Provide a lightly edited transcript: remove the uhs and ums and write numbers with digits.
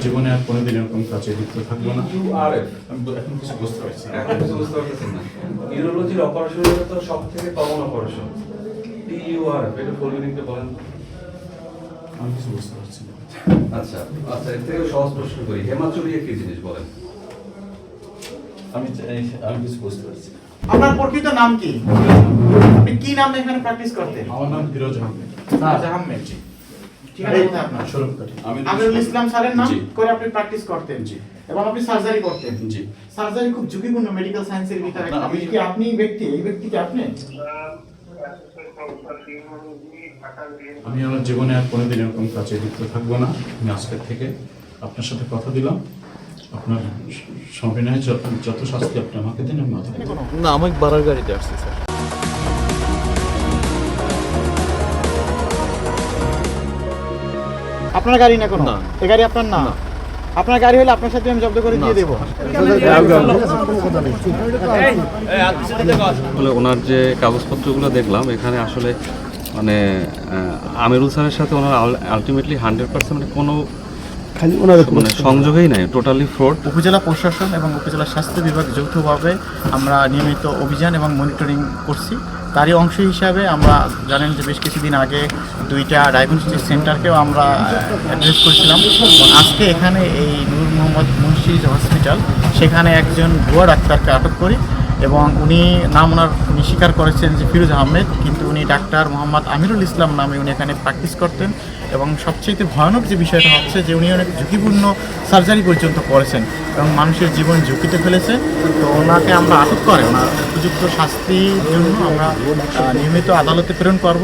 জীবনে আর কোনোদিন এরকম কাজে লিপ্ত থাকবো না। আর এখন কিছু বুঝতে পারছি না। নিউরোলজির অপারেশন তো সব থেকে কমন অপারেশন। TURF এটা ফুল মিনিংটা বলেন। আমি কিছু বুঝতে পারছি না। আচ্ছা আচ্ছা, এর থেকে সহজ প্রশ্ন করি, হেমাচুরিয়া কি জিনিস বলেন? আমি কিছু বুঝতে পারছি না। আপনার প্রকৃত নাম কি? আপনি কি নামে এখানে প্র্যাকটিস করতেন? আমার নাম ফিরোজ আহমেদ। ফিরোজ আহমেদ। জি। ঠিকানা কোথায় আপনার? স্বরূপকাঠি। আমিরুল ইসলাম স্যারের নাম জি। করে আপনি প্র্যাকটিস করতেন। জি। এবং আপনি সার্জারি করতেন। জি। সার্জারি খুব ঝুঁকিপূর্ণ মেডিকেল সায়েন্সের ভিতরে। না, আমি কি আপনি ব্যক্তি, এই ব্যক্তি কি আপনি? আমি আমার জীবনে আর কোনোদিন এরকম কাজে লিপ্ত থাকবো না। আমি আজকের থেকে আপনার সাথে কথা দিলাম, আপনার সবিনয়ে যত শাস্তি আপনি আমাকে দিন আমি মাথা দেব। না, আমি বাড়ার গাড়িতে আসছি স্যার। আপনার গাড়ি না কোনো? না। এই গাড়ি আপনার না? আপনার গাড়ি হলে আপনার সাথে আমি জব্দ করে দিয়ে দেবো। আসলে ওনার যে কাগজপত্রগুলো দেখলাম এখানে আসলে মানে আমিরুল স্যারের সাথে ওনার আলটিমেটলি 100% কোনো মানে সংযোগই নাই, টোটালি ফ্রড। উপজেলা প্রশাসন এবং উপজেলা স্বাস্থ্য বিভাগ যৌথভাবে আমরা নিয়মিত অভিযান এবং মনিটরিং করছি। তারই অংশ হিসাবে আমরা জানেন যে বেশ কিছুদিন আগে 2টা ডায়াগনস্টিক সেন্টারকেও আমরা অ্যাড্রেস করেছিলাম। আজকে এখানে এই নূর মোহাম্মদ মুন্সি হসপিটাল, সেখানে একজন ভুয়া ডাক্তারকে আটক করি এবং উনি স্বীকার করেছেন যে ফিরোজ আহমেদ, কিন্তু উনি ডাক্তার মোহাম্মদ আমিরুল ইসলাম নামে উনি এখানে প্র্যাকটিস করতেন। এবং সবচেয়ে ভয়ানক যে বিষয়টা হচ্ছে যে উনি অনেক ঝুঁকিপূর্ণ সার্জারি পর্যন্ত করেছেন এবং মানুষের জীবন ঝুঁকিতে ফেলেছে। তো ওনাকে আমরা আটক করে ওনার উপযুক্ত শাস্তির জন্য আমরা নিয়মিত আদালতে প্রেরণ করব।